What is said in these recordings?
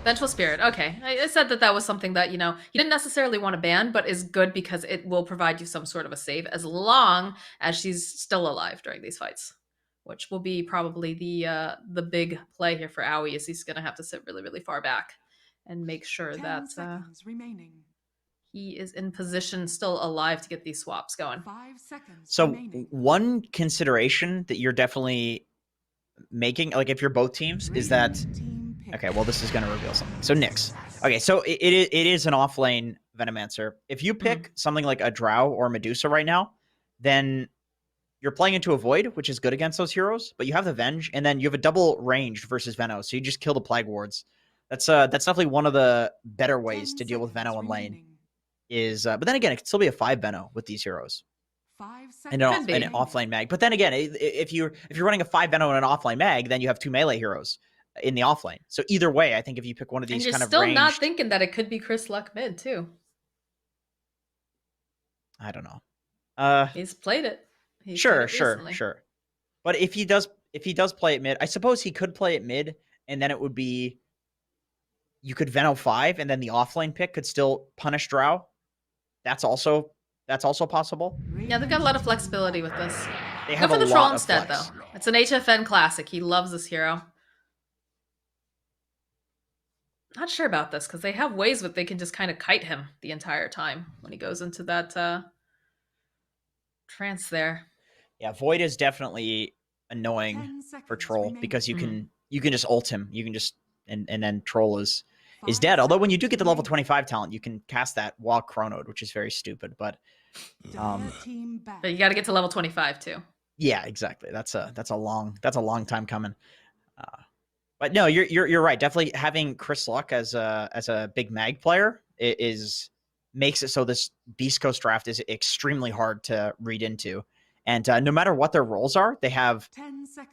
Vengeful Spirit. Okay. I said that was something that, you didn't necessarily want to ban, but is good because it will provide you some sort of a save as long as she's still alive during these fights, which will be probably the big play here for Aoi, is he's going to have to sit really, really far back and make sure that he is in position still alive to get these swaps going. 5 seconds So remaining. one consideration that you're definitely making, like if you're both teams, is that okay? Well, this is going to reveal something. So Nyx. Okay, so it is an offlane Venomancer. If you pick something like a Drow or Medusa right now, then you're playing into a Void, which is good against those heroes. But you have the Venge, and then you have a double ranged versus Veno, so you just kill the Plague Wards. That's definitely one of the better ways to deal with Veno in lane. But then again, it could still be a 5 Veno with these heroes. 5 And seconds. an offlane mag. But then again, if you're running a 5 Veno and an offlane mag, then you have 2 melee heroes in the offlane. So either way, I think if you pick one of these and kind of you're still ranged, not thinking that it could be Chris Luck mid too. I don't know. He's played it. Sure. But if he does play it mid, I suppose he could play it mid, and then it would be you could Veno 5, and then the offlane pick could still punish Drow. That's also possible. Yeah, they've got a lot of flexibility with this. They have Go for a the troll lot of instead, flex. though. It's an HFN classic. He loves this hero. Not sure about this because they have ways that they can just kind of kite him the entire time when he goes into that trance there. Yeah, Void is definitely annoying for Troll because you can just ult him. You can just and then Troll is dead. Although when you do get the level 25 talent, you can cast that while chronoed, which is very stupid. But you got to get to level 25 too. Yeah, exactly. That's a long time coming. But no, you're right. Definitely having Chris Luck as a big mag player makes it so this Beast Coast draft is extremely hard to read into. And no matter what their roles are, they have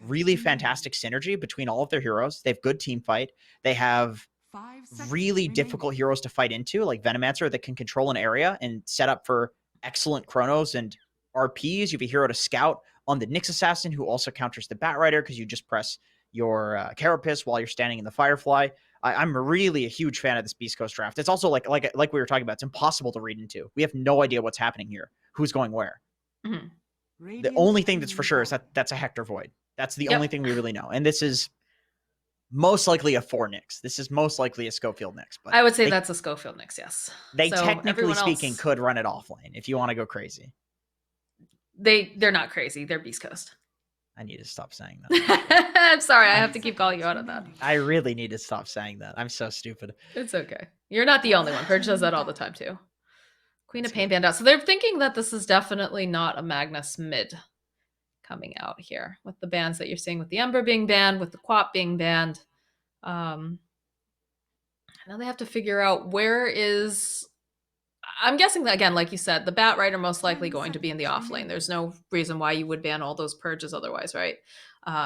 really fantastic synergy between all of their heroes. They have good team fight. They have really difficult heroes to fight into, like Venomancer that can control an area and set up for excellent chronos and RPs. You have a hero to scout on the Nyx Assassin who also counters the Batrider because you just press your Carapace while you're standing in the Firefly. I'm really a huge fan of this Beast Coast draft. It's also like we were talking about, it's impossible to read into. We have no idea what's happening here, who's going where. The only thing that's for sure is that's a Hector Void. That's the only thing we really know. And this is most likely a 4 Nyx. This is most likely a Schofield Nyx. But I would say that's a Schofield Nyx, yes. They technically speaking could run it offlane if you want to go crazy. They're not crazy. They're Beast Coast. I need to stop saying that. I'm sorry. I have to keep calling you out on that. I really need to stop saying that. I'm so stupid. It's okay. You're not the only one. Purge does that all the time too. Queen of Pain banned out. So they're thinking that this is definitely not a Magnus mid coming out here with the bans that you're seeing, with the Ember being banned, with the Quap being banned. Now they have to figure out where is... I'm guessing that, again, like you said, the Batrider most likely going to be in the off lane. There's no reason why you would ban all those purges otherwise, right?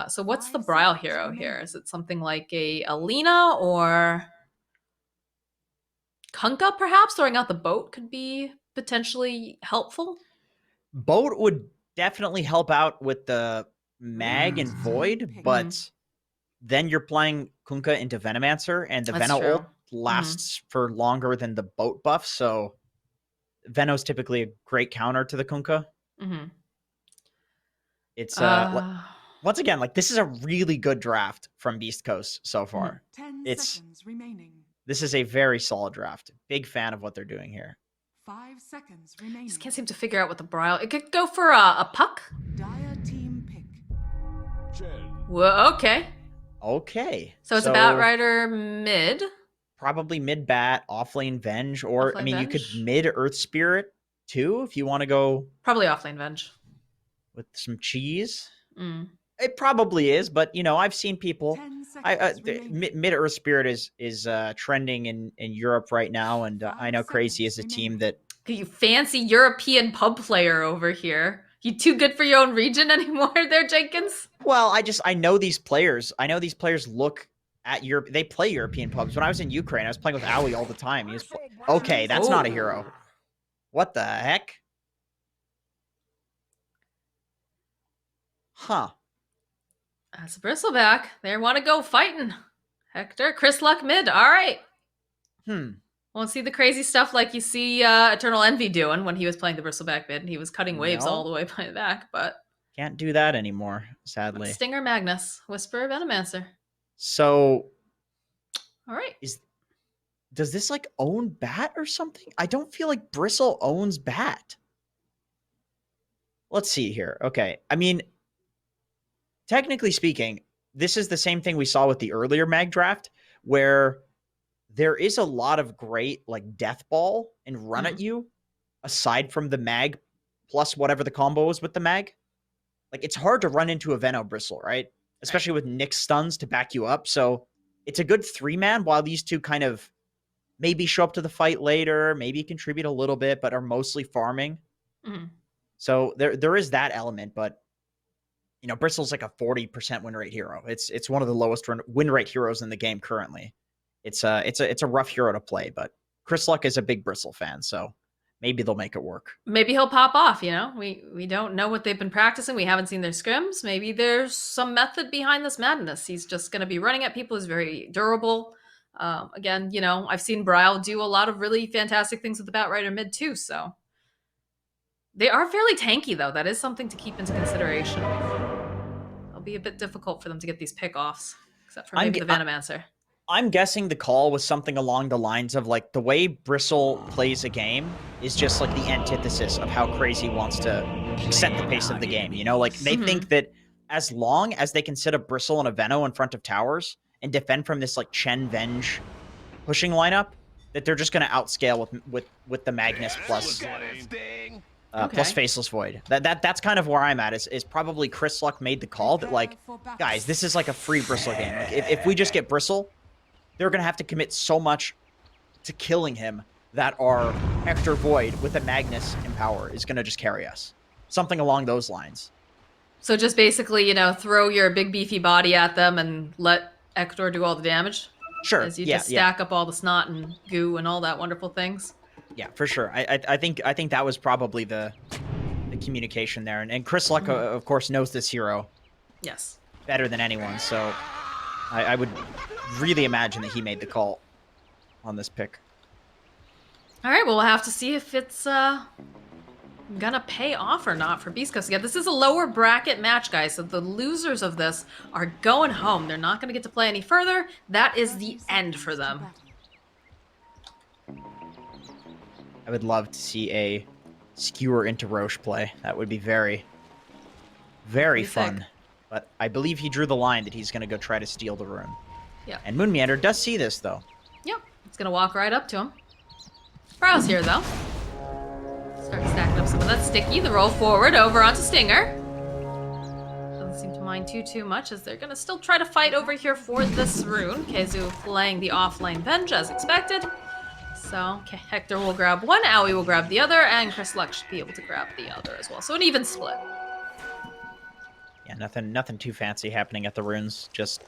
So what's the Brile hero here? Is it something like a Alina or Kunkka, perhaps? Throwing out the boat could be potentially helpful. Boat would definitely help out with the mag and Void, but then you're playing Kunkka into Venomancer, and the Veno ult lasts for longer than the boat buff, so Veno's typically a great counter to the Kunkka. It's once again, like, this is a really good draft from Beast Coast so far. 10 seconds remaining. This is a very solid draft. Big fan of what they're doing here. 5 seconds remaining. Just can't seem to figure out what the Brile... It could go for a puck. Dire team pick. Whoa, okay. Okay. So it's a Batrider mid. Probably mid bat, offlane Venge, or off-lane you could Venge? mid Earth Spirit too if you want to go. Probably offlane Venge. With some cheese. It probably is, but I've seen people. Mid Earth Spirit is trending in Europe right now, and I know Crazy is a team that. You fancy European pub player over here. You too good for your own region anymore, there, Jenkins? Well, I know these players. I know these players look at Europe. They play European pubs. When I was in Ukraine, I was playing with Aoi all the time. Okay, that's not a hero. What the heck? Huh. That's a Bristleback. They want to go fighting. Hector, Chris Luck mid. All right. Hmm. Won't see the crazy stuff like you see Eternal Envy doing when he was playing the Bristleback mid and he was cutting waves all the way by the back, but Can't do that anymore, sadly. Stinger Magnus, Whisper of Venomancer. So All right. does this like own Bat or something? I don't feel like Bristle owns Bat. Let's see here. Okay. I mean, technically speaking, this is the same thing we saw with the earlier mag draft, where there is a lot of great like death ball and run at you aside from the mag plus whatever the combo is with the mag. Like it's hard to run into a Veno Bristle, right? Especially with Nick's stuns to back you up. So it's a good 3-man while these two kind of maybe show up to the fight later, maybe contribute a little bit, but are mostly farming. So there is that element, but you know, Bristle's like a 40% win rate hero. It's one of the lowest win rate heroes in the game currently. It's a rough hero to play, but Chris Luck is a big Bristle fan, so maybe they'll make it work. Maybe he'll pop off, you know? We don't know what they've been practicing. We haven't seen their scrims. Maybe there's some method behind this madness. He's just going to be running at people. He's very durable. Again, you know, I've seen Brile do a lot of really fantastic things with the Batrider mid too, so. They are fairly tanky, though. That is something to keep into consideration. It'll be a bit difficult for them to get these pick-offs, except for maybe the Venomancer. I'm guessing the call was something along the lines of like the way Bristle plays a game is just like the antithesis of how Crazy wants to set the pace of the game. You know, like they think that as long as they can set a Bristle and a Veno in front of towers and defend from this like Chen Venge pushing lineup, that they're just going to outscale with the Magnus plus plus Faceless Void. That's kind of where I'm at. Is probably Chris Luck made the call that like, guys, this is like a free Bristle game. Like, if we just get Bristle, they're going to have to commit so much to killing him that our Hector Void with a Magnus in power is going to just carry us. Something along those lines. So just basically, you know, throw your big beefy body at them and let Hector do all the damage? Sure. As you just stack up all the snot and goo and all that wonderful things? Yeah, for sure. I think that was probably the communication there. And Chris Luck, of course, knows this hero. Yes. Better than anyone, so I would really imagine that he made the call on this pick. All right, well, we'll have to see if it's gonna pay off or not for Beast Coast. Yeah, this is a lower bracket match, guys, so the losers of this are going home. They're not gonna get to play any further. That is the end for them. I would love to see a Skewer into Roche play. That would be very, very fun. Sick. But I believe he drew the line that he's going to go try to steal the rune. Yeah. And Moon Meander does see this, though. Yep. It's going to walk right up to him. Browse here, though. Start stacking up some of that sticky. The roll forward over onto Stinger. Doesn't seem to mind too much, as they're going to still try to fight over here for this rune. Khezu playing the offlane Venge, as expected. So Hector will grab one, Owie will grab the other, and Chris Luck should be able to grab the other as well. So an even split. Yeah, nothing too fancy happening at the runes. Just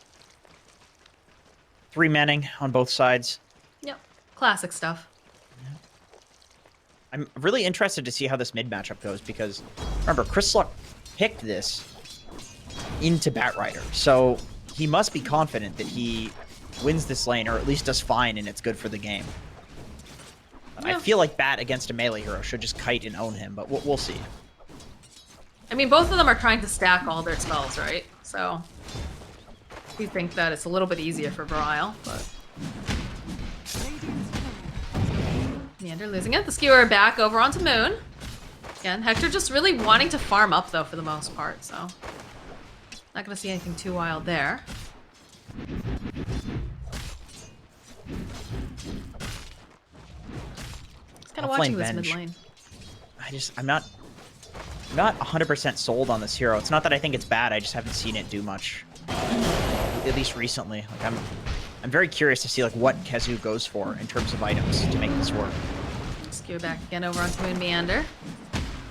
3-manning on both sides. Yep, classic stuff. Yeah. I'm really interested to see how this mid matchup goes because remember, Chris Luck picked this into Batrider, so he must be confident that he wins this lane or at least does fine and it's good for the game. Yeah. I feel like Bat against a melee hero should just kite and own him, but we'll see. I mean, both of them are trying to stack all their spells, right? So we think that it's a little bit easier for Brile, but Meander losing it. The Skewer back over onto Moon. Again, Hector just really wanting to farm up, though, for the most part, so not going to see anything too wild there. Kind of watching this mid lane. I'm not 100% sold on this hero. It's not that I think it's bad. I just haven't seen it do much, at least recently. Like I'm very curious to see like what Khezu goes for in terms of items to make this work. Skewer back again over onto Moon Meander.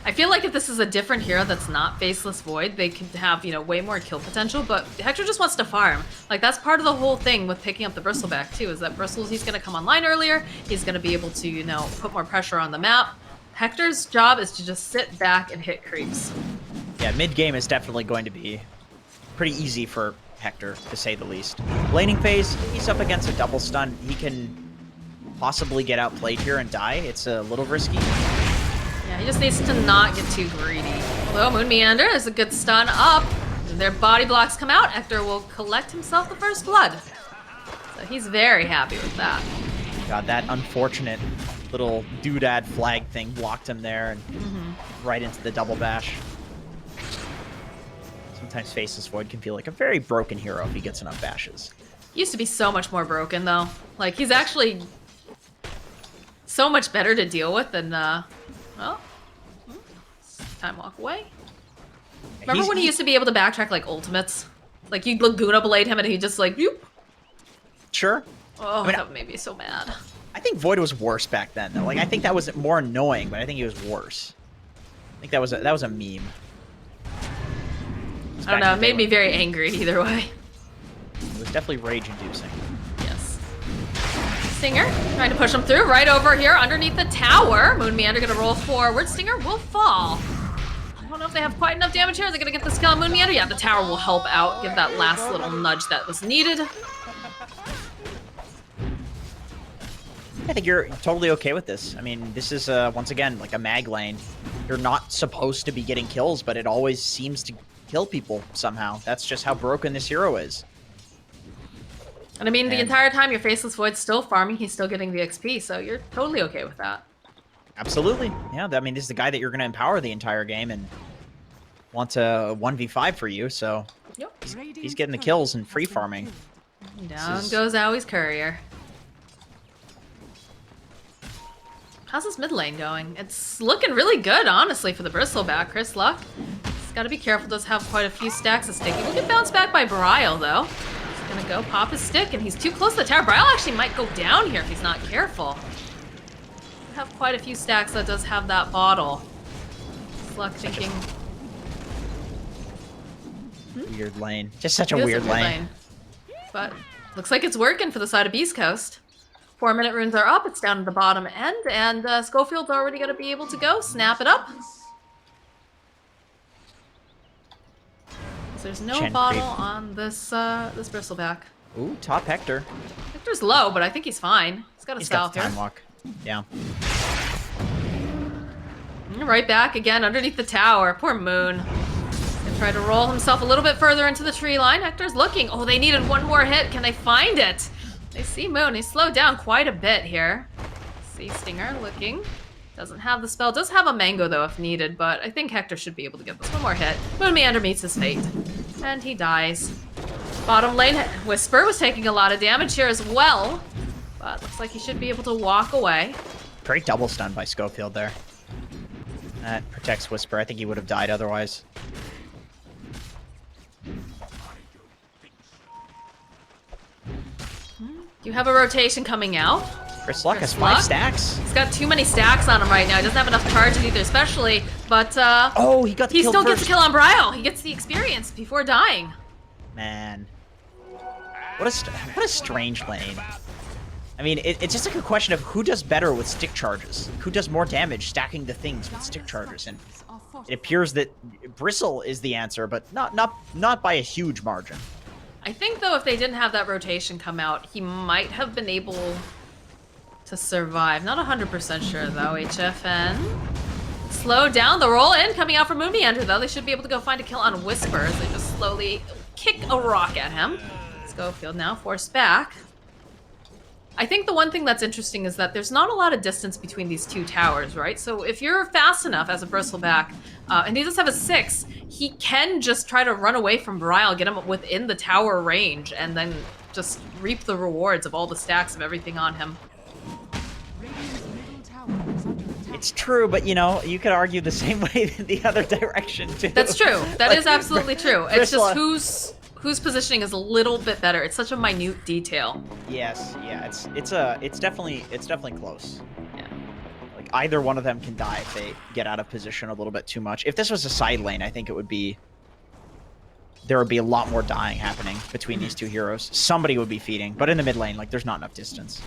I feel like if this is a different hero that's not Faceless Void, they could have, you know, way more kill potential, but Hector just wants to farm. Like, that's part of the whole thing with picking up the Bristleback, too, is that he's going to come online earlier, he's going to be able to, you know, put more pressure on the map. Hector's job is to just sit back and hit creeps. Yeah, mid-game is definitely going to be pretty easy for Hector, to say the least. Laning phase, he's up against a double stun. He can possibly get outplayed here and die. It's a little risky. Yeah, he just needs to not get too greedy. Although Moon Meander is a good stun up. And their body blocks come out. Hector will collect himself the first blood. So he's very happy with that. God, that unfortunate little doodad flag thing blocked him there and right into the double bash. Sometimes Faceless Void can feel like a very broken hero if he gets enough bashes. He used to be so much more broken, though. Like, he's actually so much better to deal with than, well, time walk away. Remember when he used to be able to backtrack, like, ultimates? Like, you'd Laguna Blade him and he'd just, like, whoop. Sure. Oh, I mean, that made me so mad. I think Void was worse back then, though. Like, I think that was more annoying, but I think he was worse. I think that was a meme. I don't know, it made me very angry either way. It was definitely rage-inducing. Yes. Stinger trying to push him through right over here underneath the tower. Moon Meander gonna roll forward. Stinger will fall. I don't know if they have quite enough damage here. Are they gonna get the skill on Moon Meander? Yeah, the tower will help out, give that last little nudge that was needed. I think you're totally okay with this. I mean, this is, once again, like a mag lane. You're not supposed to be getting kills, but it always seems to kill people somehow. That's just how broken this hero is. And I mean, the entire time your Faceless Void's still farming, he's still getting the XP, so you're totally okay with that. Absolutely. Yeah, I mean, this is the guy that you're going to empower the entire game and want to 1v5 for you, so Yep. he's getting the kills and free farming. Down goes Owie's courier. How's this mid lane going? It's looking really good, honestly, for the Bristleback. Chris Luck. He's got to be careful. Does have quite a few stacks of sticky. We'll get bounced back by Brile, though. He's going to go pop his stick, and he's too close to the tower. Brile actually might go down here if he's not careful. Have quite a few stacks that does have that bottle. Chris Luck thinking... Weird lane. Just such a weird lane. But looks like it's working for the side of Beast Coast. 4-minute runes are up. It's down at the bottom end, and Schofield's already going to be able to go. Snap it up. So there's no bottle on this this Bristleback. Ooh, top Hector. Hector's low, but I think he's fine. He's got a scalp here. Time walk. Yeah. Right back again underneath the tower. Poor Moon. Gonna try to roll himself a little bit further into the tree line. Hector's looking. Oh, they needed one more hit. Can they find it? They see Moon. He slowed down quite a bit here. See Stinger looking. Doesn't have the spell. Does have a mango, though, if needed, but I think Hector should be able to get this one more hit. Moon Meander meets his fate. And he dies. Bottom lane, Whisper was taking a lot of damage here as well. But looks like he should be able to walk away. Great double stun by Schofield there. That protects Whisper. I think he would have died otherwise. You have a rotation coming out. Chris Luck has Chris 5 Luck? stacks. He's got too many stacks on him right now. He doesn't have enough charges either, especially, but oh, he got the he kill still first. gets the kill on Brile. He gets the experience before dying. Man. What a strange lane. I mean, it's just like a question of who does better with stick charges. Who does more damage stacking the things with stick charges? And it appears that Bristle is the answer, but not by a huge margin. I think, though, if they didn't have that rotation come out, he might have been able to survive. Not 100% sure, though. HFN. Slow down. The roll in coming out from Moon Meander, though. They should be able to go find a kill on Whisper as they just slowly kick a rock at him. Schofield now forced back. I think the one thing that's interesting is that there's not a lot of distance between these two towers, right? So if you're fast enough as a Bristleback, and he does have a 6, he can just try to run away from Brile, get him within the tower range, and then just reap the rewards of all the stacks of everything on him. It's true, but you know, you could argue the same way the other direction too. That's true. That is absolutely true. It's Bristol- just whose positioning is a little bit better. It's such a minute detail. Yes, yeah, it's definitely close. Yeah. Like either one of them can die if they get out of position a little bit too much. If this was a side lane, I think there would be a lot more dying happening between these two heroes. Somebody would be feeding, but in the mid lane, like there's not enough distance.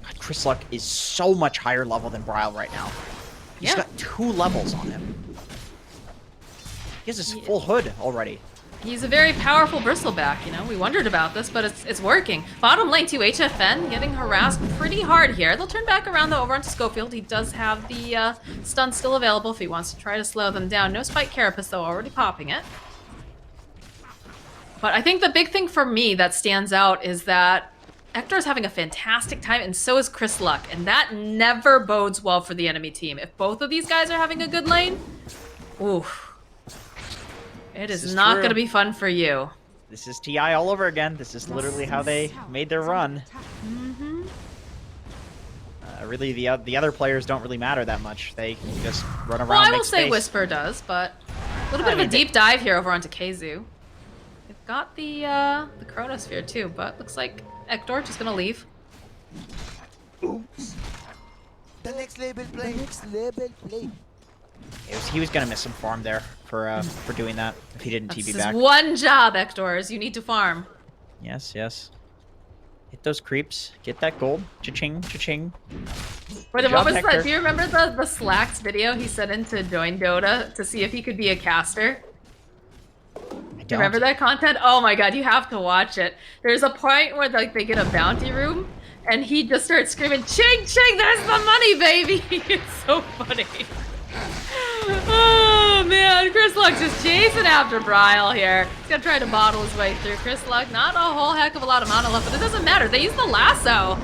God, Chris Luck is so much higher level than Brile right now. He's got 2 levels on him. He has his full hood already. He's a very powerful bristleback, you know. We wondered about this, but it's working. Bottom lane too, HFN getting harassed pretty hard here. They'll turn back around though over onto Schofield. He does have the stun still available if he wants to try to slow them down. No Spike Carapace though, already popping it. But I think the big thing for me that stands out is that Hector's having a fantastic time, and so is Chris Luck, and that never bodes well for the enemy team. If both of these guys are having a good lane, oof. It is not going to be fun for you. This is TI all over again. This is literally how they made their run. Mm-hmm. Really, the other players don't really matter that much. They just run around. Well, I make will say space. Whisper does, but a little bit of a deep dive here over onto KZY. They've got the Chronosphere too, but looks like Hector just going to leave. Oops. The next label play. The next label play. He was gonna miss some farm there for doing that if he didn't That's TB his back. one job, Hector, is you need to farm. Yes, yes. Hit those creeps. Get that gold. Cha-ching, cha-ching. But Good what job, was Hector. that? Do you remember the Slacks video he sent into Join Dota to see if he could be a caster? I don't. Do you remember that content? Oh my god, you have to watch it. There's a point where like they get a bounty room, and he just starts screaming, "Ching, ching! There's the money, baby!" It's so funny. Oh man, Chris Luck just chasing after Bryle here. He's gonna try to bottle his way through. Chris Luck, not a whole heck of a lot of mana left, but it doesn't matter. They use the lasso.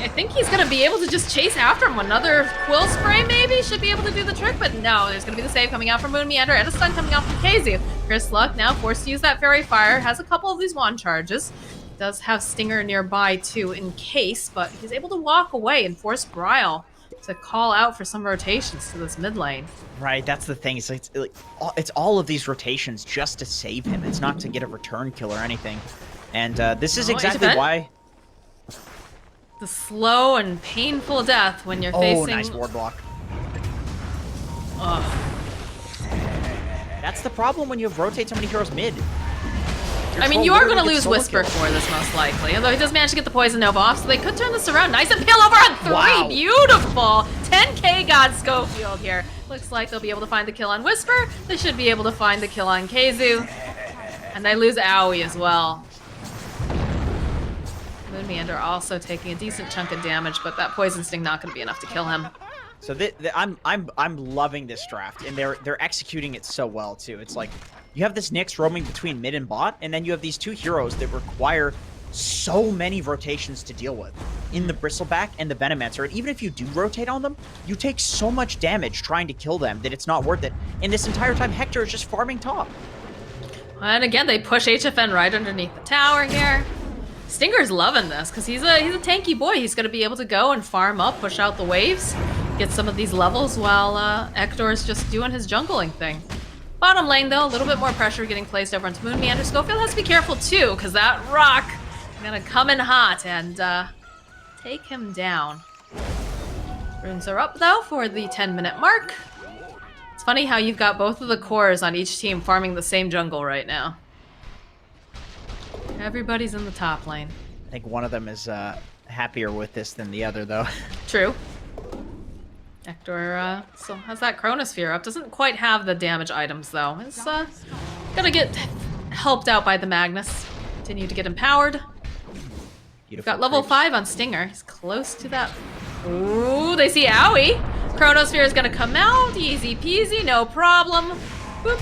I think he's gonna be able to just chase after him. Another quill spray maybe should be able to do the trick, but no, there's gonna be the save coming out from Moon Meander and a stun coming out from KZY. Chris Luck now forced to use that Fairy Fire, has a couple of these wand charges. Does have Stinger nearby too in case, but he's able to walk away and force Bryle to call out for some rotations to this mid lane. Right, that's the thing. It's all of these rotations just to save him. It's not to get a return kill or anything. And this is exactly HFN? why. The slow and painful death when you're Oh, facing. nice ward block. Ugh. That's the problem when you have rotate so many heroes mid. Your I mean, troll you are going to literally lose gets solo Whisper kills. for this most likely, although he does manage to get the Poison Nova off, so they could turn this around. Nice and peel over on 3. Wow. Beautiful. 10k God Schofield here. Looks like they'll be able to find the kill on Whisper. They should be able to find the kill on KZY. And they lose Aoi as well. Moon Meander also taking a decent chunk of damage, but that Poison Sting not going to be enough to kill him. So I'm loving this draft, and they're executing it so well too. It's like you have this Nyx roaming between mid and bot, and then you have these two heroes that require so many rotations to deal with in the Bristleback and the Venomancer. And even if you do rotate on them, you take so much damage trying to kill them that it's not worth it. And this entire time, Hector is just farming top. And again, they push HFN right underneath the tower here. Stinger's loving this because he's a tanky boy. He's going to be able to go and farm up, push out the waves, get some of these levels while Hector's just doing his jungling thing. Bottom lane, though, a little bit more pressure getting placed over onto Moon Meander. Schofield has to be careful, too, because that rock is going to come in hot and take him down. Runes are up, though, for the 10-minute mark. It's funny how you've got both of the cores on each team farming the same jungle right now. Everybody's in the top lane. I think one of them is happier with this than the other, though. True. Hector still has that Chronosphere up. Doesn't quite have the damage items, though. It's gonna get helped out by the Magnus. Continue to get empowered. Beautiful. Got level creeps. 5 on Stinger. He's close to that. Ooh, they see Aoi. Chronosphere is gonna come out. Easy peasy, no problem. Boop.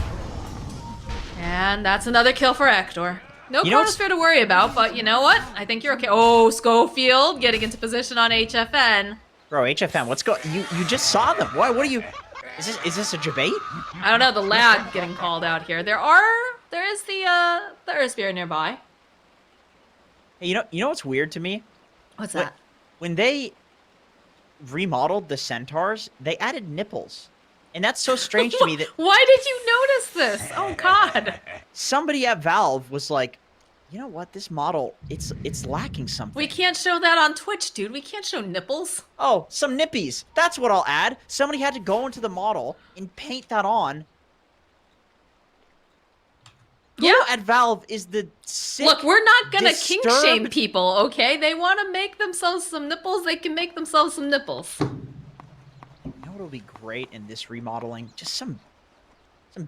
And that's another kill for Hector. No You know what's- Chronosphere to worry about, but you know what? I think you're okay. Oh, Schofield getting into position on HFN. Bro, HFM, what's going? You just saw them. What are you? Is this a debate? I don't know, the lag getting called out here. There is the Earth Spear nearby. Hey, you know what's weird to me? What's When- that? When they remodeled the centaurs, they added nipples. And that's so strange to me that Why did you notice this? Oh god. somebody at Valve was like, you know what, this model, it's lacking something. We can't show that on Twitch, dude. We can't show nipples. Oh, some nippies. That's what I'll add. Somebody had to go into the model and paint that on. Yeah. Who at Valve is the sick, Look, we're not gonna kink disturbed- shame people, okay? They want to make themselves some nipples, they can make themselves some nipples. You know what'll be great in this remodeling? Just some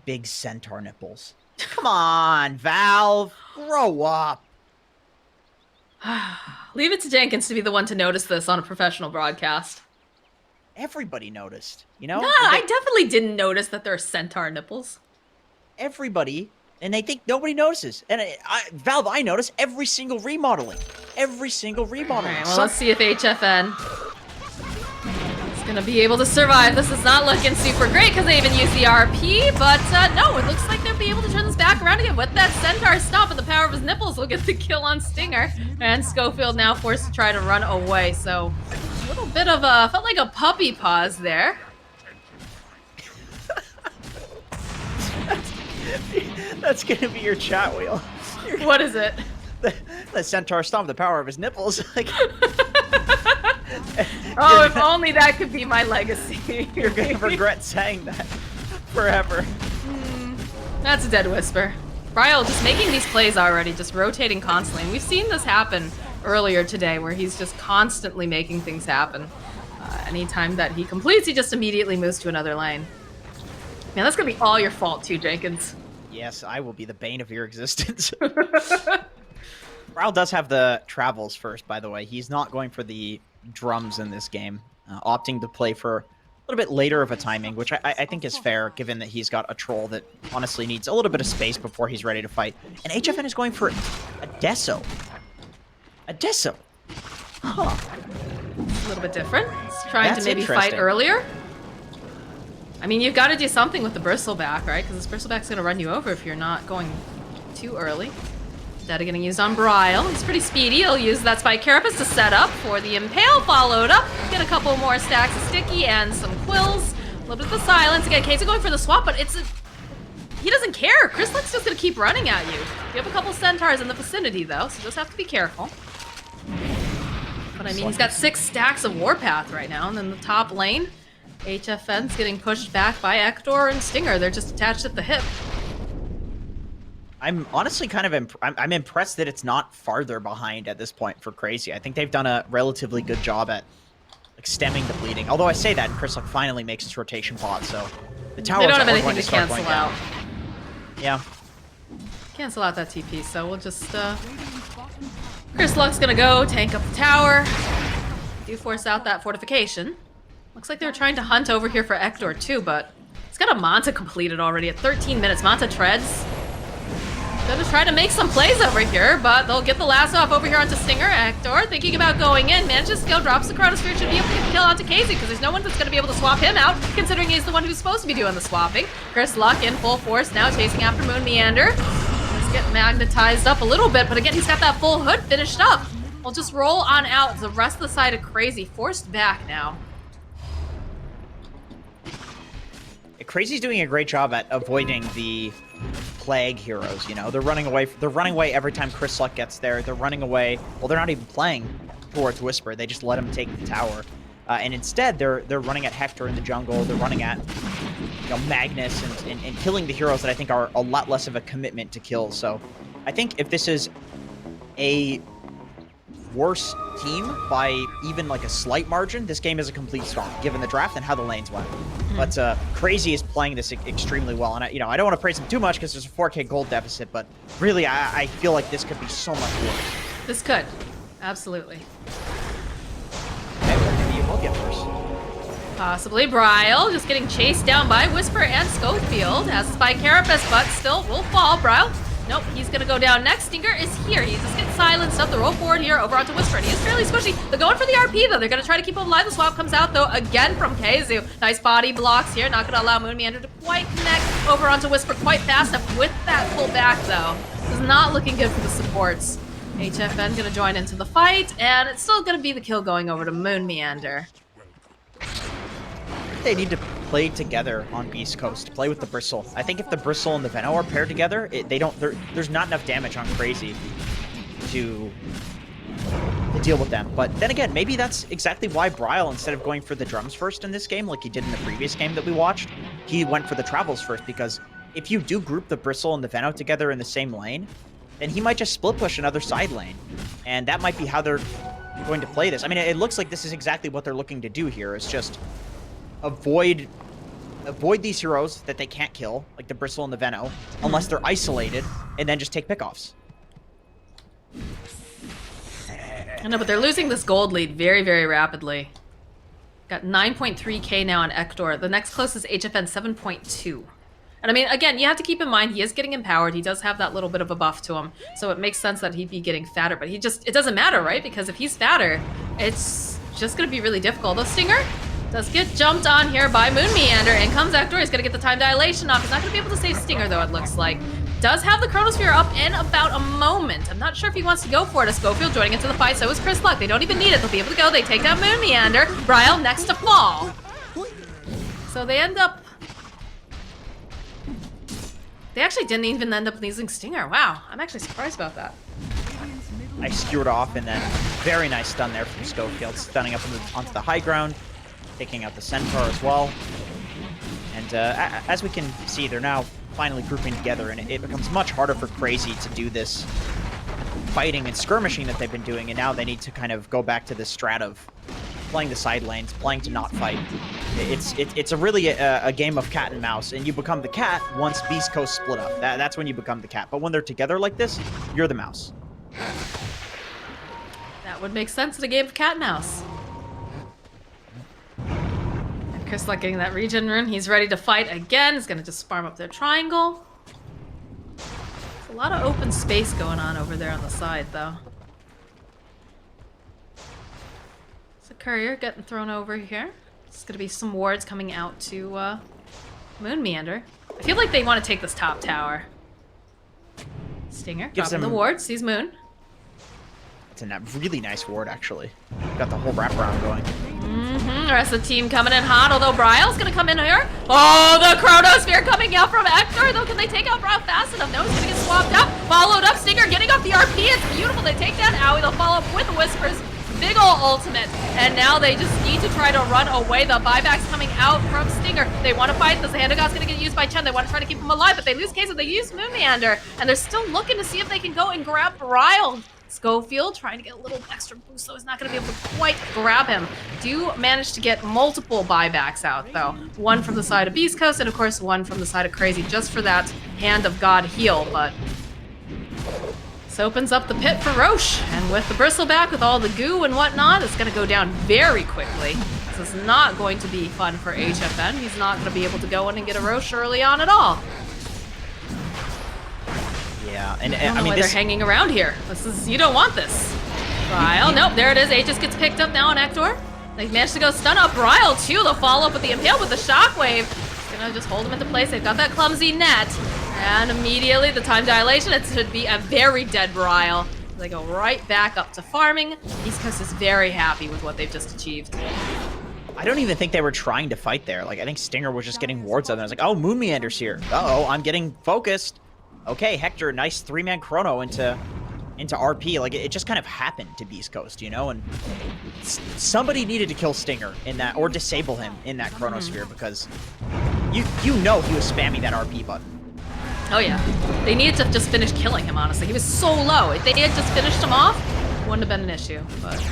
big centaur nipples. Come on, Valve. Grow up. Leave it to Jenkins to be the one to notice this on a professional broadcast. Everybody noticed, you know? Nah, I definitely didn't notice that there are centaur nipples. Everybody, and they think nobody notices. And Valve, I notice every single remodeling. Every single remodeling. Alright, well, let's see if HFN is gonna be able to survive. This is not looking super great because they even used the RP, but no, it looks like they'll be able to turn this back around again with that centaur stop, and the power of his nipples will get the kill on Stinger. And Schofield now forced to try to run away, so a little bit of a, felt like a puppy pause there. That's gonna be your chat wheel. What is it? The centaur stomp, the power of his nipples. Like, oh, if only that could be my legacy. you're gonna regret saying that forever. That's a dead whisper. Bryle just making these plays already, just rotating constantly. And we've seen this happen earlier today, where he's just constantly making things happen. Anytime that he completes, he just immediately moves to another lane. Man, that's gonna be all your fault too, Jenkins. Yes, I will be the bane of your existence. Bryle does have the travels first, by the way. He's not going for the drums in this game, opting to play for a little bit later of a timing, which I think is fair, given that he's got a troll that honestly needs a little bit of space before he's ready to fight. And HFN is going for a Deso. A Deso. Huh. It's a little bit different. It's trying That's to maybe interesting. fight earlier. I mean, you've got to do something with the bristleback, right? Because this bristleback's going to run you over if you're not going too early. Data getting used on Bryle. He's pretty speedy. He'll use that Spike Carapace to set up for the Impale, followed up. Get a couple more stacks of Sticky and some Quills. A little bit of the silence. Again, Casey going for the swap, but it's a... He doesn't care. Chrislick's just going to keep running at you. You have a couple Centaurs in the vicinity, though, so just have to be careful. But I mean, he's got 6 stacks of Warpath right now, and then the top lane, HFN's getting pushed back by Ektor and Stinger. They're just attached at the hip. I'm honestly kind of I'm impressed that it's not farther behind at this point for Crazy. I think they've done a relatively good job at like stemming the bleeding. Although I say that, and Chrislick finally makes his rotation pot, so the towers They don't have are anything going to start cancel going out. down. Yeah. Cancel out that TP, so we'll just, Chris Luck's gonna go tank up the tower. Do force out that fortification. Looks like they're trying to hunt over here for Ektor too, but he's got a Manta completed already at 13 minutes. Manta treads. Gonna try to make some plays over here, but they'll get the lasso off over here onto Stinger. Ektor thinking about going in, manages to go, drops the Chronosphere, should be able to get the kill onto Casey, because there's no one that's gonna be able to swap him out, considering he's the one who's supposed to be doing the swapping. Chris Luck in full force now, chasing after Moon Meander. Let's get magnetized up a little bit, but again, he's got that full hood finished up. We'll just roll on out. The rest of the side of Crazy forced back now. Crazy's doing a great job at avoiding the plague heroes, you know? They're running away every time Chris Luck gets there. They're running away. Well, they're not even playing towards Whisper. They just let him take the tower. And instead, they're running at Hector in the jungle. They're running at, you know, Magnus and killing the heroes that I think are a lot less of a commitment to kill. So I think if this is a worse team by even like a slight margin, this game is a complete stomp, given the draft and how the lanes went. But Crazy is playing this extremely well, and I don't want to praise him too much because there's a 4K gold deficit, but really I feel like this could be so much worse. This could. Absolutely. Okay, well, maybe you will get worse. Possibly. Bryle just getting chased down by Whisper and Schofield. Has a Spike Carapace, but still will fall. Bryle. Nope, he's gonna go down next. Stinger is here. He's just getting silenced up the roll forward here over onto Whisper, and he is fairly squishy. They're going for the RP, though. They're gonna try to keep him alive. The swap comes out, though, again from Keizu. Nice body blocks here. Not gonna allow Moon Meander to quite connect over onto Whisper quite fast enough with that pull back, though. This is not looking good for the supports. HFN gonna join into the fight, and it's still gonna be the kill going over to Moon Meander. They need to play together on Beast Coast. Play with the Bristle. I think if the Bristle and the Veno are paired together, there's not enough damage on Crazy to deal with them. But then again, maybe that's exactly why Bryle, instead of going for the drums first in this game, like he did in the previous game that we watched, he went for the travels first, because if you do group the Bristle and the Veno together in the same lane, then he might just split push another side lane. And that might be how they're going to play this. I mean, it looks like this is exactly what they're looking to do here. It's just avoid avoid these heroes that they can't kill, like the Bristle and the Veno, unless they're isolated, and then just take pickoffs. I know, but they're losing this gold lead very, very rapidly. Got 9.3k now on Ektor. The next closest HFN 7.2. And I mean, again, you have to keep in mind he is getting empowered. He does have that little bit of a buff to him, so it makes sense that he'd be getting fatter. But it doesn't matter, right? Because if he's fatter, it's just gonna be really difficult. The Stinger does get jumped on here by Moon Meander. In comes Ektor. He's gonna get the time dilation off. He's not gonna be able to save Stinger though, it looks like. Does have the Chronosphere up in about a moment. I'm not sure if he wants to go for it. A Schofield joining into the fight, so is Chris Luck. They don't even need it. They'll be able to go. They take down Moon Meander. Bryle next to fall. So they end up... They actually didn't even end up using Stinger. Wow, I'm actually surprised about that. Nice skewered off, and then very nice stun there from Schofield, stunning up onto the high ground, taking out the Centaur as well. And as we can see, they're now finally grouping together, and it becomes much harder for CR4ZY to do this fighting and skirmishing that they've been doing, and now they need to kind of go back to this strat of playing the side lanes, playing to not fight. It's really a game of cat and mouse, and you become the cat once Beast Coast split up. That's when you become the cat. But when they're together like this, you're the mouse. That would make sense in a game of cat and mouse. And Chris Luck getting that regen rune. He's ready to fight again. He's gonna just farm up their triangle. There's a lot of open space going on over there on the side, though. It's a courier getting thrown over here. It's gonna be some wards coming out to Moon Meander. I feel like they want to take this top tower. Stinger dropping the ward, sees Moon. It's a really nice ward, actually. Got the whole wraparound going. The rest of the team coming in hot, although Bryle's gonna come in here. Oh, the Chronosphere coming out from Ektor, though. Can they take out Bryle fast enough? No, he's gonna get swapped out. Followed up, Stinger getting off the RP. It's beautiful. They take down Owie. They'll follow up with Whispers. Big ol' ultimate. And now they just need to try to run away. The buyback's coming out from Stinger. They want to fight this. The Hand of God's gonna get used by Chen. They want to try to keep him alive, but they lose Queso. They use Moon Meander. And they're still looking to see if they can go and grab Bryle. Schofield trying to get a little extra boost, so he's not going to be able to quite grab him. Do manage to get multiple buybacks out, though. One from the side of Beast Coast, and of course one from the side of CR4ZY, just for that Hand of God heal, but this opens up the pit for Roche. And with the bristleback, with all the goo and whatnot, it's going to go down very quickly. This is not going to be fun for HFN. He's not going to be able to go in and get a Roche early on at all. Yeah, and I mean, they're hanging around here. You don't want this. Bryle, nope, there it is. Aegis gets picked up now on Ektor. They managed to go stun up Bryle too. They'll follow up with the Impale with the Shockwave. It's gonna just hold him into place. They've got that clumsy net. And immediately the time dilation, it should be a very dead Bryle. They go right back up to farming. East Coast is very happy with what they've just achieved. I don't even think they were trying to fight there. Like, I think Stinger was just getting wards on them. I was like, oh, Moon Meander's here. Uh-oh, I'm getting focused. Okay, Hector, nice 3-man chrono into RP. Like, it just kind of happened to Beast Coast, you know? And somebody needed to kill Stinger in that, or disable him in that Chronosphere, because you know he was spamming that RP button. Oh yeah, they needed to just finish killing him, honestly. He was so low. If they had just finished him off, it wouldn't have been an issue, but...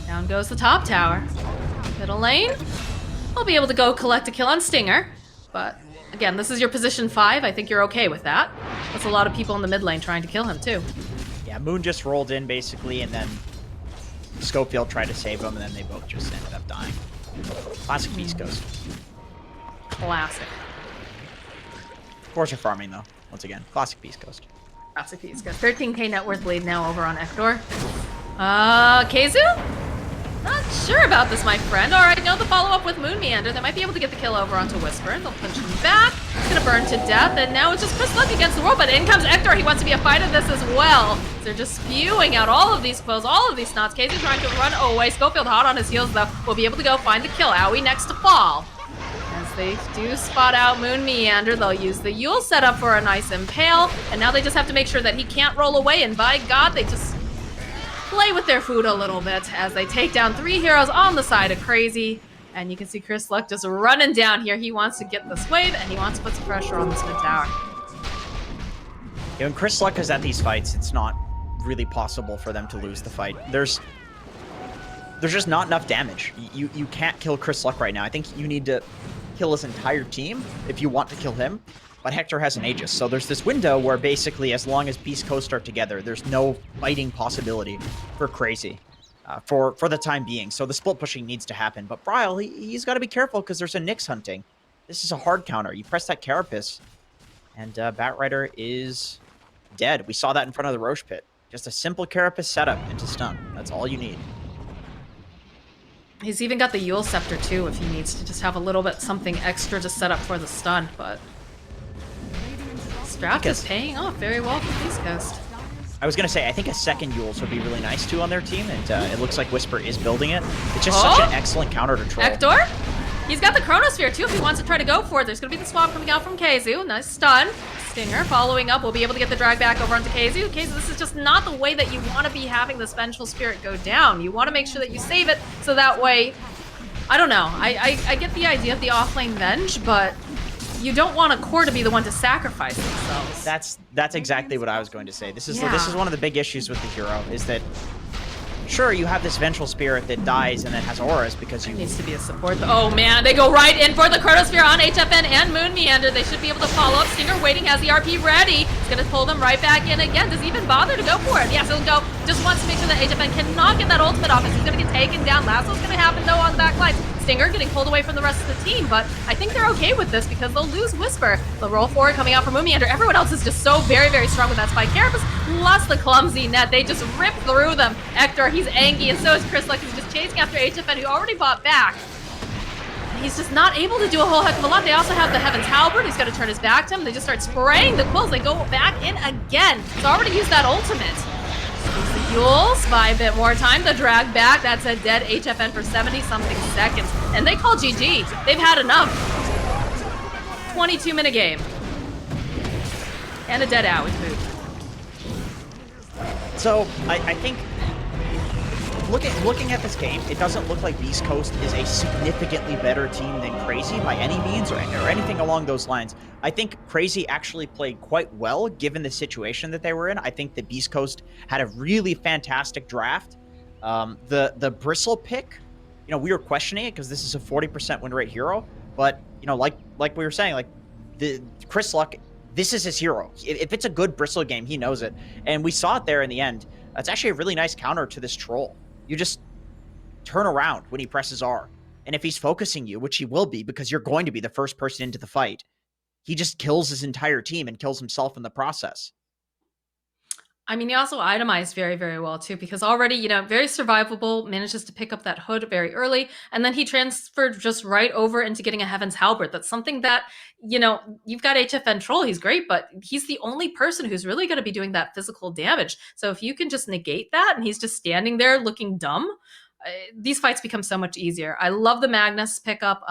Down goes the top tower. Middle lane. I'll be able to go collect a kill on Stinger, but... Again, this is your position 5. I think you're okay with that. That's a lot of people in the mid lane trying to kill him, too. Yeah, Moon just rolled in, basically, and then Schofield tried to save him, and then they both just ended up dying. Classic Beast Coast. Classic. Of course you're farming, though. Once again, classic Beast Coast. Classic Beast Coast. 13k net worth lead now over on Ektor. KheZu? Not sure about this, my friend. All right, no, the follow-up with Moon Meander. They might be able to get the kill over onto Whisper. They'll punch him back. He's gonna burn to death, and now it's just Chris Luck against the world, but in comes Ektor. He wants to be a fight of this as well. So they're just spewing out all of these quills, all of these snots. KheZu trying to run away. Schofield hot on his heels, though. Will be able to go find the kill. Owie next to fall. As they do spot out Moon Meander, they'll use the Yule setup for a nice impale, and now they just have to make sure that he can't roll away, and by God, they just play with their food a little bit as they take down 3 heroes on the side of CR4ZY. And you can see Chris Luck just running down here. He wants to get this wave, and he wants to put some pressure on this mid tower. Yeah, when Chris Luck is at these fights, it's not really possible for them to lose the fight. There's there's just not enough damage. You can't kill Chris Luck right now. I think you need to kill his entire team if you want to kill him. But Hector has an Aegis, so there's this window where basically as long as Beast Coast are together, there's no fighting possibility for CR4ZY for the time being. So the split pushing needs to happen. But Bryle, he's got to be careful because there's a Nyx hunting. This is a hard counter. You press that Carapace, and Batrider is dead. We saw that in front of the Roche pit. Just a simple Carapace setup into stun. That's all you need. He's even got the Yule Scepter too if he needs to just have a little bit something extra to set up for the stun, but this draft is paying off very well for Beast Coast. I was going to say, I think a second Yules would be really nice too on their team, and it looks like Whisper is building it. It's just such an excellent counter to troll. Hector? He's got the Chronosphere too if he wants to try to go for it. There's going to be the swap coming out from KZU. Nice stun. Stinger following up. We'll be able to get the drag back over onto KZU. KZU, this is just not the way that you want to be having this Vengeful Spirit go down. You want to make sure that you save it so that way... I don't know. I get the idea of the offlane Venge, but you don't want a core to be the one to sacrifice themselves. That's exactly what I was going to say. This is one of the big issues with the hero, is that sure, you have this Vengeful Spirit that dies and then has auras because you... It needs to be a support. Oh man, they go right in for the Chronosphere on HFN and Moon Meander. They should be able to follow up. Stinger waiting, has the RP ready. He's gonna pull them right back in again. Does he even bother to go for it? Yes, he'll go. Just wants to make sure that HFN cannot get that ultimate off as he's gonna get taken down. Lasso's gonna happen though on the back lines. Stinger getting pulled away from the rest of the team, but I think they're okay with this because they'll lose Whisper. The roll forward coming out from Moon Meander. Everyone else is just so very, very strong with that spike. Carapace plus the clumsy net. They just rip through them. Hector, he's angry, and so is Chris Luck. He's just chasing after HFN, who already bought back. He's just not able to do a whole heck of a lot. They also have the Heaven's Halberd. He's got to turn his back to him. They just start spraying the quills. They go back in again. He's already used that ultimate. Use the Yules, buy a bit more time. The drag back. That's a dead HFN for 70-something seconds. And they call GG. They've had enough. 22-minute game. And a dead out with food. So, I think looking at this game, it doesn't look like Beast Coast is a significantly better team than CR4ZY by any means or anything along those lines. I think CR4ZY actually played quite well given the situation that they were in. I think that Beast Coast had a really fantastic draft. The Bristle pick, you know, we were questioning it because this is a 40% win rate hero, but you know, like we were saying, like the Chris Luck, this is his hero. If it's a good Bristle game, he knows it, and we saw it there in the end. It's actually a really nice counter to this troll. You just turn around when he presses R. And if he's focusing you, which he will be because you're going to be the first person into the fight, he just kills his entire team and kills himself in the process. I mean, he also itemized very, very well, too, because already, you know, very survivable, manages to pick up that hood very early, and then he transferred just right over into getting a Heaven's Halberd. That's something that, you know, you've got HFN Troll, he's great, but he's the only person who's really going to be doing that physical damage. So if you can just negate that, and he's just standing there looking dumb, these fights become so much easier. I love the Magnus pickup.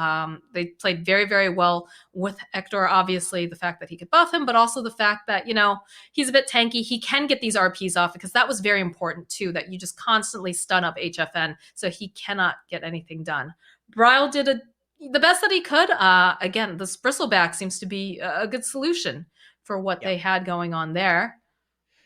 They played very, very well with Hector. Obviously, the fact that he could buff him, but also the fact that, you know, he's a bit tanky. He can get these RPs off because that was very important too, that you just constantly stun up HFN so he cannot get anything done. Bryle did the best that he could. Again, this Bristleback seems to be a good solution for what they had going on there.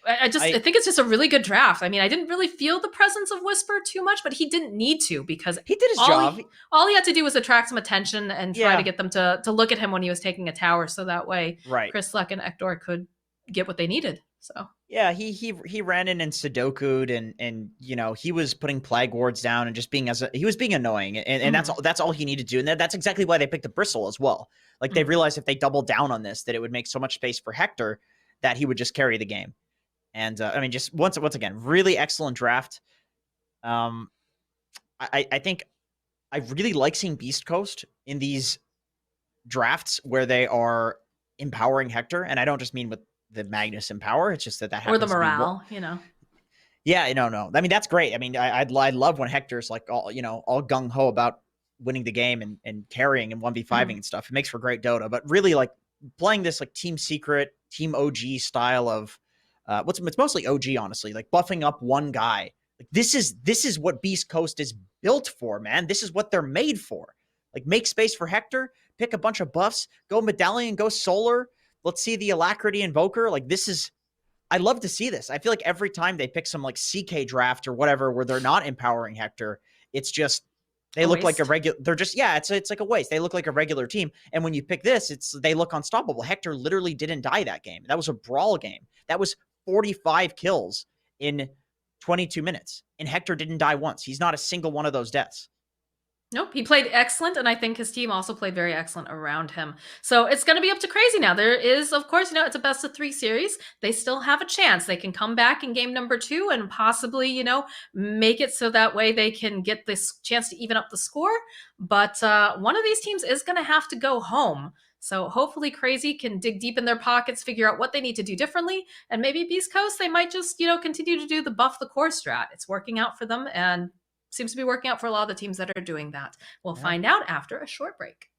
I think it's just a really good draft. I mean, I didn't really feel the presence of Whisper too much, but he didn't need to because he did his job. All he had to do was attract some attention and try to get them to look at him when he was taking a tower, so that way Chris Luck and Hector could get what they needed. So yeah, he ran in and Sudoku'd and you know, he was putting plague wards down and just being he was being annoying, and that's all he needed to do, and that's exactly why they picked the Bristle as well. Like they realized if they doubled down on this, that it would make so much space for Hector that he would just carry the game. And I mean, just once again, really excellent draft. I think I really like seeing Beast Coast in these drafts where they are empowering Hector, and I don't just mean with the Magnus Empower. It's just that happens or the morale, you know. Yeah, no. I mean, that's great. I mean, I love when Hector's like all gung ho about winning the game and carrying and 1v5ing and stuff. It makes for great Dota. But really, like playing this like Team Secret, Team OG style of it's mostly OG, honestly, like buffing up one guy. Like this is what Beast Coast is built for, man. This is what they're made for. Like make space for Hector, pick a bunch of buffs, go Medallion, go Solar. Let's see the Alacrity Invoker. Like I love to see this. I feel like every time they pick some like CK draft or whatever where they're not empowering Hector, It's just they A look like a waste. regular. They're just it's like a waste. They look like a regular team, and when you pick this, they look unstoppable. Hector literally didn't die that game. That was a brawl game. That was 45 kills in 22 minutes, and Hector didn't die once. He's not a single one of those deaths. Nope, he played excellent, and I think his team also played very excellent around him. So it's going to be up to Crazy now. There is, of course, it's a best of 3 series. They still have a chance. They can come back in game number 2 and possibly, make it so that way they can get this chance to even up the score. But one of these teams is going to have to go home. So hopefully Crazy can dig deep in their pockets, figure out what they need to do differently, and maybe Beast Coast, they might just, continue to do the buff the core strat. It's working out for them, and seems to be working out for a lot of the teams that are doing that. We'll find out after a short break.